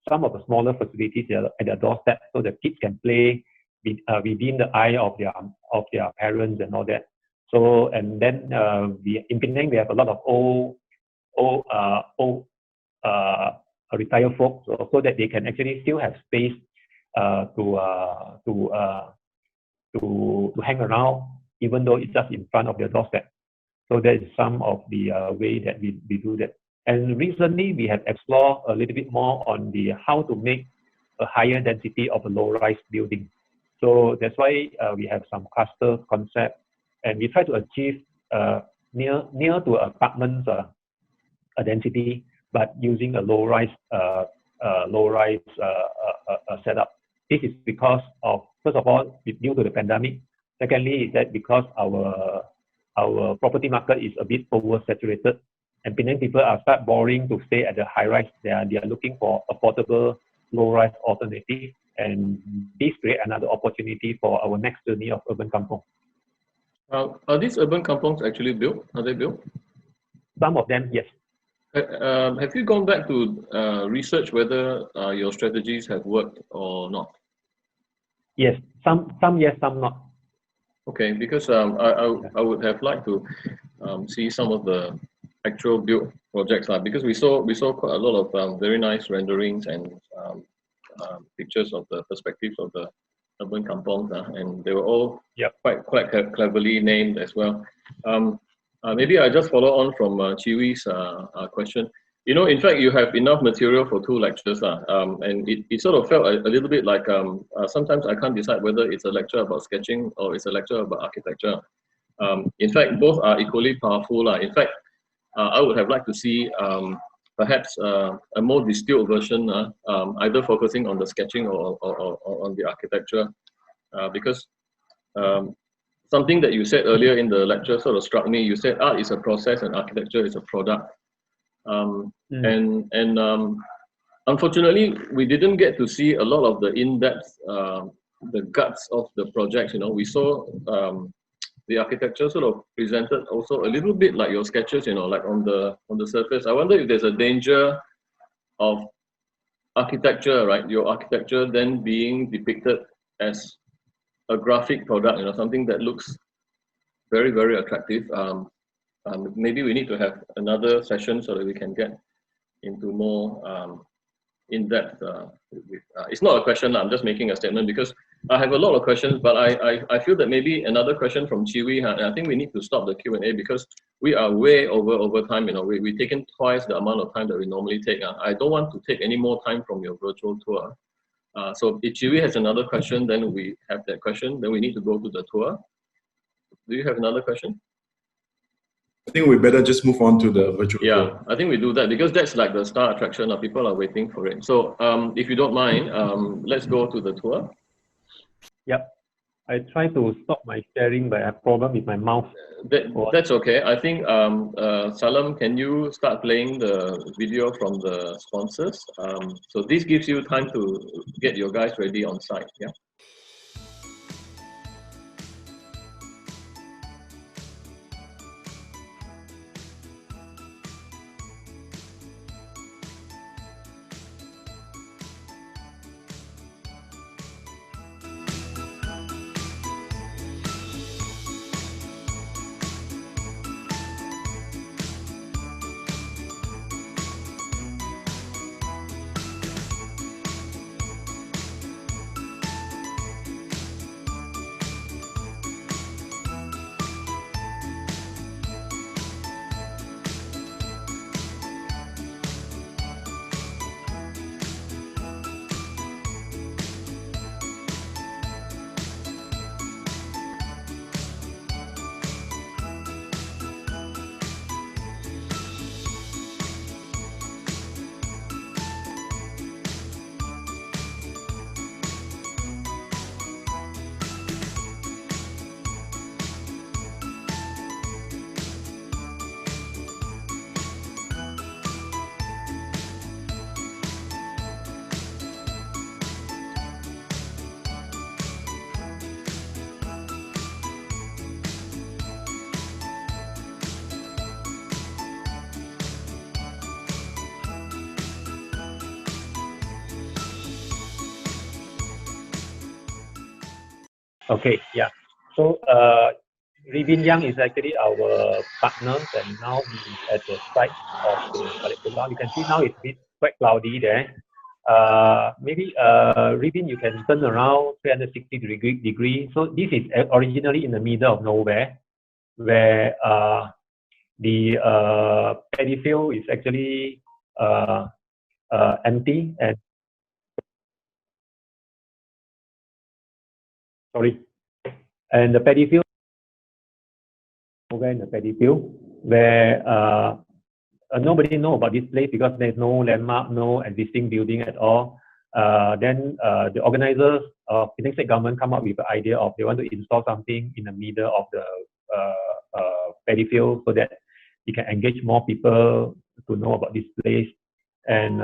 some of the smaller facilities at their doorstep, so the kids can play within the eye of their parents and all that. So, and then in Penang we have a lot of old retired folks, so that they can actually still have space to hang around, even though it's just in front of their doorstep. So that is some of the way that we do that. And recently we have explored a little bit more on the how to make a higher density of a low-rise building. So that's why we have some cluster concept, and we try to achieve near to apartments density, but using a low-rise setup. This is because of, first of all, due to the pandemic. Secondly, is that because our property market is a bit oversaturated, and Penang people are start boring to stay at the high-rise. They are looking for affordable low-rise alternative, and this create another opportunity for our next journey of urban kampong. Are these urban kampongs actually built? Are they built? Some of them, yes. Have you gone back to research whether your strategies have worked or not? Yes, some yes, some not. Okay, because I would have liked to see some of the actual built projects, because we saw quite a lot of very nice renderings and pictures of the perspectives of the urban kampongs, and they were all quite cleverly named as well. Maybe I just follow on from Chee Wee's question. You know, in fact, you have enough material for 2 lectures, and it sort of felt a little bit like sometimes I can't decide whether it's a lecture about sketching or it's a lecture about architecture. In fact, both are equally powerful. In fact, I would have liked to see perhaps a more distilled version, either focusing on the sketching or on the architecture, because something that you said earlier in the lecture sort of struck me. You said art is a process and architecture is a product. And unfortunately, we didn't get to see a lot of the in-depth, the guts of the projects. You know, we saw the architecture sort of presented also a little bit like your sketches. You know, like on the surface. I wonder if there's a danger of architecture, right? Your architecture then being depicted as a graphic product. You know, something that looks very, very attractive. Maybe we need to have another session so that we can get into more in-depth. It's not a question, I'm just making a statement, because I have a lot of questions, but I feel that maybe another question from Chee Wee, and I think we need to stop the Q&A because we are way over time. You know, we've taken twice the amount of time that we normally take. I don't want to take any more time from your virtual tour. So if Chee Wee has another question, then we have that question, then we need to go to the tour. Do you have another question? I think we better just move on to the virtual tour. Yeah, I think we do that because that's like the star attraction. People are waiting for it. So if you don't mind, let's go to the tour. Yep. I try to stop my sharing, but I have problem with my mouse. That's okay. I think, Salam, can you start playing the video from the sponsors? So this gives you time to get your guys ready on site. Yeah. Okay, yeah. So Ribin Yang is actually our partner, and now he is at the site of the Balik Pulau. You can see now it's a bit quite cloudy there. Maybe Ribin, you can turn around 360 degree. So this is originally in the middle of nowhere, where the paddy field is actually empty, and sorry, and the paddy field over in the paddy field where nobody know about this place because there's no landmark, no existing building at all. Then the organizers of the state government come up with the idea of they want to install something in the middle of the paddy field so that you can engage more people to know about this place. And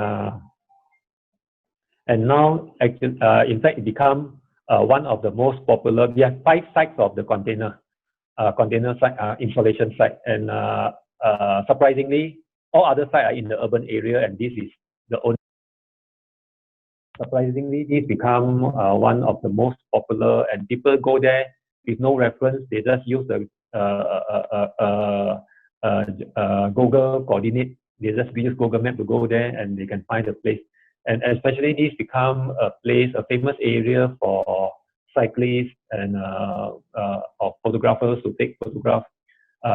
now, actually, in fact, it become one of the most popular. We have 5 sites of the container site, installation site, and surprisingly, all other sites are in the urban area, and this is the only. Surprisingly, this become one of the most popular, and people go there with no reference. They just use the Google coordinate. They just use Google Map to go there, and they can find the place. And especially this become a place, a famous area for cyclists and or photographers to take photographs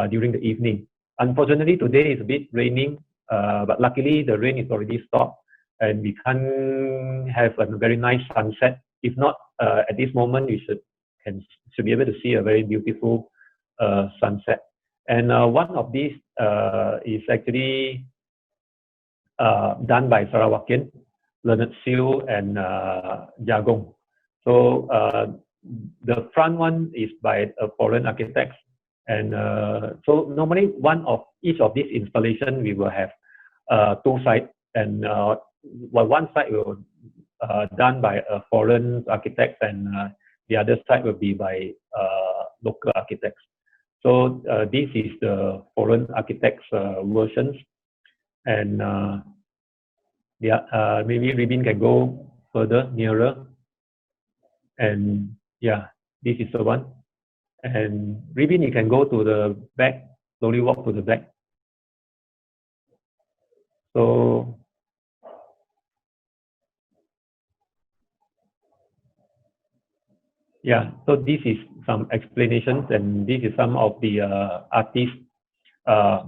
during the evening. Unfortunately, today is a bit raining, but luckily the rain is already stopped, and we can have a very nice sunset. If not, at this moment, we should be able to see a very beautiful sunset. And one of these is actually done by Sarawakian, Leonard Siu and Jagong. So the front one is by a foreign architect. And so normally each of these installation, we will have 2 sides, and one side will done by a foreign architect, and the other side will be by local architects. So this is the foreign architects versions, and maybe Ribin can go further nearer, and yeah, this is the one. And Ribin, you can go to the back, slowly walk to the back. So yeah, so this is some explanations, and this is some of the artist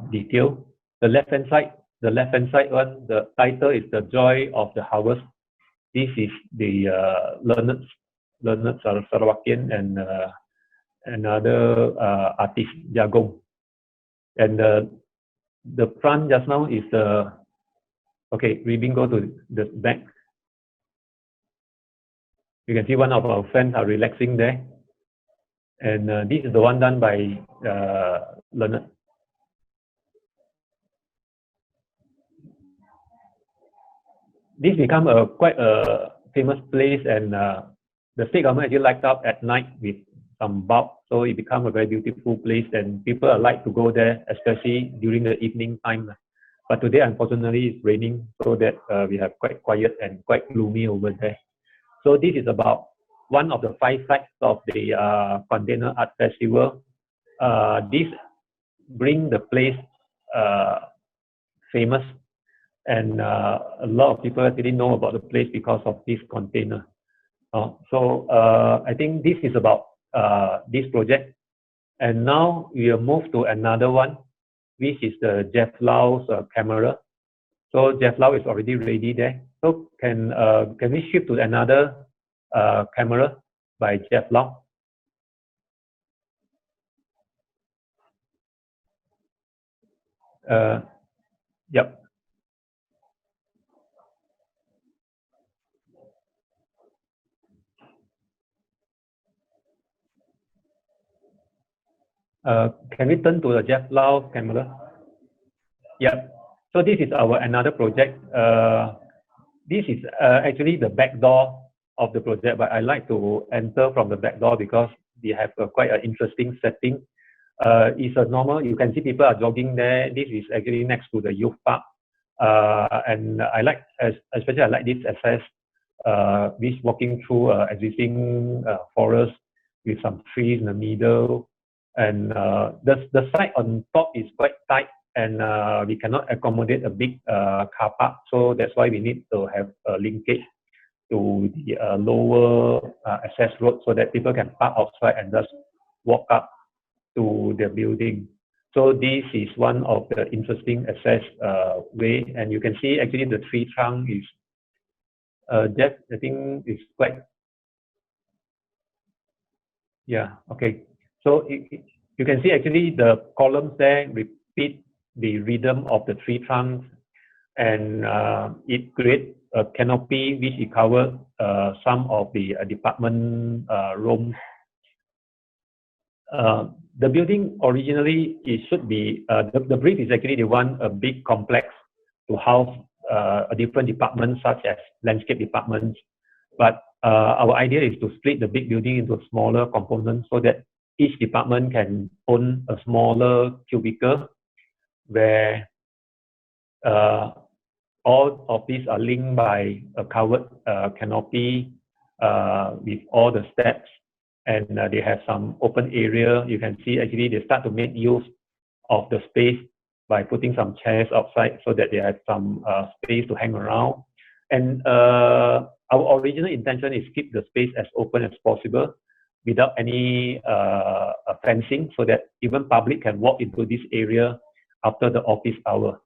detail. The left-hand side one, the title is The Joy of the Harvest. This is the Leonard Sarawakian and another artist, Jagong. And the front just now is the, okay, Ribin, go to the back. You can see one of our friends are relaxing there. And this is the one done by Leonard. This become quite a famous place, and the state government actually light up at night with some bulb, so it become a very beautiful place, and people like to go there, especially during the evening time. But today, unfortunately, it's raining, so that we have quite quiet and quite gloomy over there. So this is about one of the 5 sites of the Container Art Festival. This bring the place famous, and a lot of people actually know about the place because of this container. So I think this is about this project. And now we will move to another one, which is the Jeff Lau's camera. So Jeff Lau is already ready there. So can we shift to another camera by Jeff Lau? Yep. Can we turn to the Jeff Lau camera? Yep. So this is our another project. This is actually the back door of the project, but I like to enter from the back door because we have quite an interesting setting. It's a normal, you can see people are jogging there. This is actually next to the youth park. And I like, especially I like this access, this walking through existing forest with some trees in the middle. And the site on top is quite tight, and we cannot accommodate a big car park. So that's why we need to have a linkage to the lower access road so that people can park outside and just walk up to the building. So this is one of the interesting access way, and you can see actually the tree trunk is depth, I think is quite, yeah, okay. So you can see actually the columns there repeat the rhythm of the tree trunks, and it creates a canopy which it covers some of the department rooms. The building originally, it should be, the brief is actually they want a big complex to house a different departments such as landscape departments. But our idea is to split the big building into smaller components so that each department can own a smaller cubicle where all of these are linked by a covered canopy with all the steps, and they have some open area. You can see actually they start to make use of the space by putting some chairs outside so that they have some space to hang around. And our original intention is keep the space as open as possible without any fencing, so that even public can walk into this area after the office hour.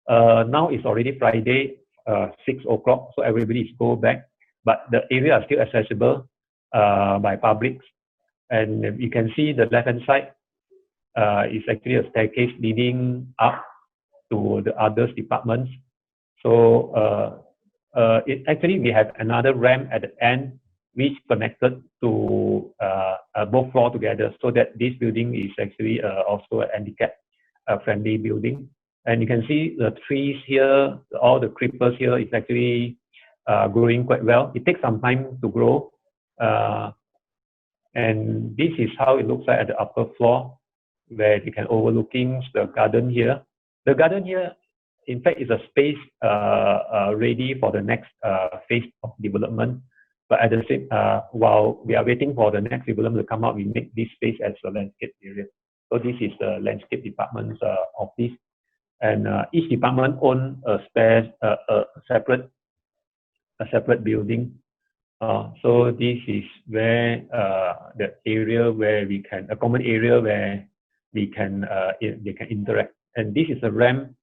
Now it's already Friday, 6 o'clock, so everybody is go back, but the area are still accessible by public. And you can see the left hand side is actually a staircase leading up to the others departments. So actually we have another ramp at the end which connected to both floors together, so that this building is actually also a handicap friendly building. And you can see the trees here, all the creepers here is actually growing quite well. It takes some time to grow. And this is how it looks like at the upper floor, where you can overlooking the garden here. The garden here, in fact, is a space ready for the next phase of development. But at the same, while we are waiting for the next development to come out, we make this space as a landscape area. So this is the landscape department's office. And each department owns a separate building. So this is where the area where we can, a common area where we can they can interact. And this is a ramp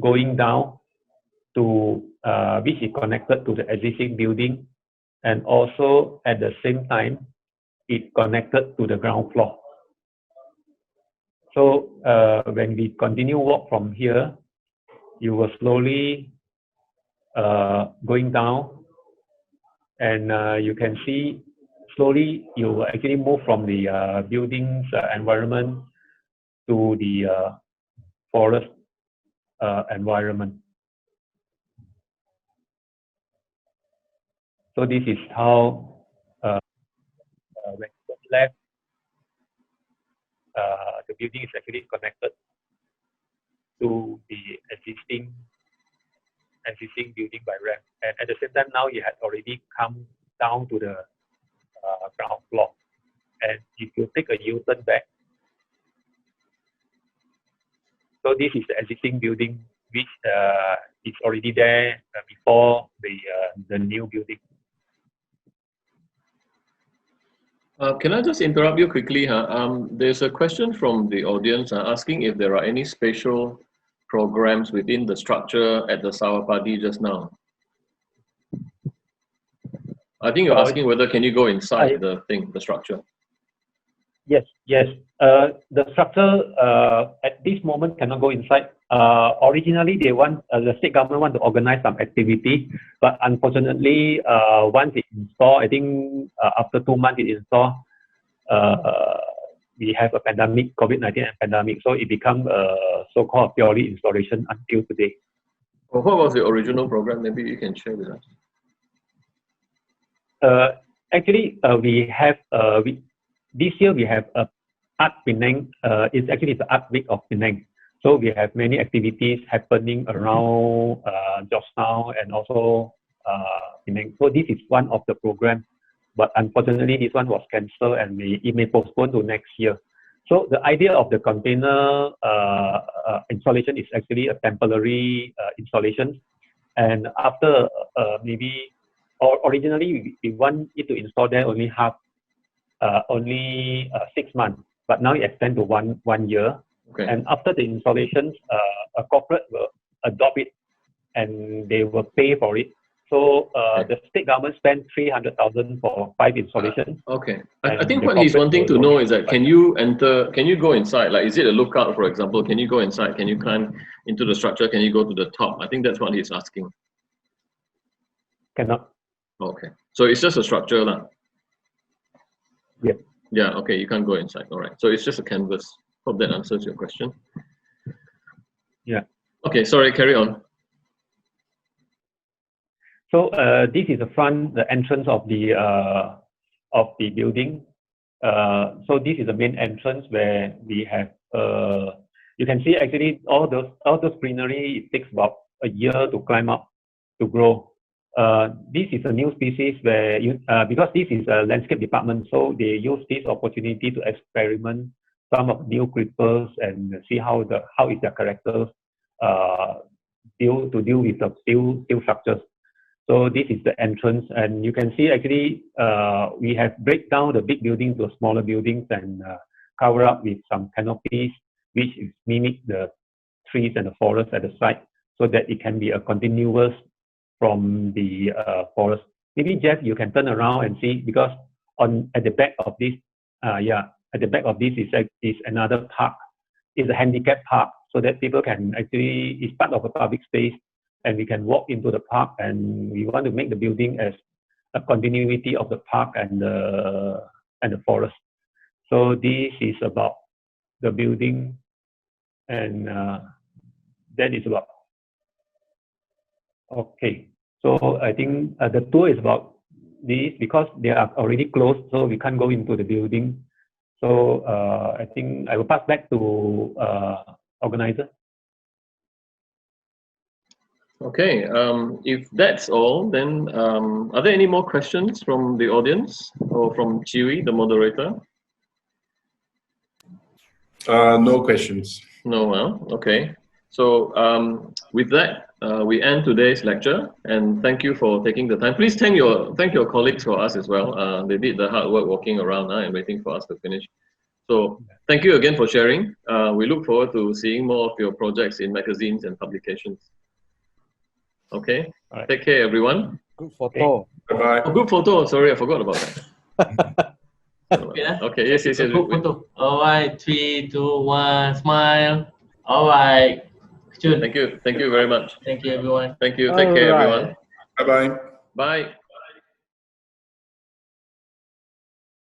going down to which is connected to the existing building, and also at the same time it connected to the ground floor. So when we continue walk from here, you will slowly going down, and you can see slowly you will actually move from the building's environment to the forest environment. So this is how when you left, the building is actually connected to the existing building by ramp, and at the same time now you had already come down to the ground floor. And if you take a U-turn back, so this is the existing building which is already there before the new building. Can I just interrupt you quickly? There's a question from the audience asking if there are any special programs within the structure at the Sawapadi just now. I think you're asking whether can you go inside the structure. Yes. The structure at this moment cannot go inside. Originally, they want the state government want to organize some activity, but unfortunately, once it's installed, I think after 2 months it's installed, we have a pandemic, COVID-19 pandemic, so it becomes a so-called purely installation until today. Well, what was the original program? Maybe you can share with us. Actually, we have this year we have a Art Penang. It's actually the Art Week of Penang. So we have many activities happening around Georgetown and also Penang. So this is one of the programs but unfortunately this one was cancelled and it may postpone to next year. So the idea of the container installation is actually a temporary installation, and after originally we want it to install there only 6 months, but now it extends to one year. Okay. And after the installations, a corporate will adopt it and they will pay for it. So the state government spent 300,000 for 5 installations. Okay. I think what he's wanting to know is that can you go inside? Like, is it a lookout, for example? Can you go inside? Can you climb into the structure? Can you go to the top? I think that's what he's asking. Cannot. Okay. So it's just a structure lah. Yeah. Yeah, okay, you can't go inside. All right. So it's just a canvas. Hope that answers your question. Yeah. Okay, sorry, carry on. So this is the entrance of the building. So this is the main entrance where we have you can see actually all those greenery. It takes about a year to climb up to grow. This is a new species where because this is a landscape department, so they use this opportunity to experiment some of new creepers and see how is their characters deal with the steel structures. So this is the entrance, and you can see actually we have break down the big building to smaller buildings and cover up with some canopies, which mimic the trees and the forest at the side, so that it can be a continuous from the forest. Maybe Jeff, you can turn around and see, because at the back of this, at the back of this is another park. It's a handicap park, so that people can actually, it's part of a public space, and we can walk into the park, and we want to make the building as a continuity of the park and the forest. So this is about the building, and that is about. Okay, so I think the tour is about this, because they are already closed, so we can't go into the building. So I think I will pass back to organizer. Okay, if that's all, then are there any more questions from the audience or from Chee Wee, the moderator? No questions. No, okay. So with that, we end today's lecture, and thank you for taking the time. Please thank your colleagues for us as well. They did the hard work walking around and waiting for us to finish. So thank you again for sharing. We look forward to seeing more of your projects in magazines and publications. Okay, right. Take care, everyone. Good photo. Bye-bye. Oh, good photo. Sorry, I forgot about that. Okay, yes. Good photo. All right, 3, 2, 1, smile. All right. Thank you very much. Thank you, everyone. Thank you. Take care, everyone. Bye-bye. Bye.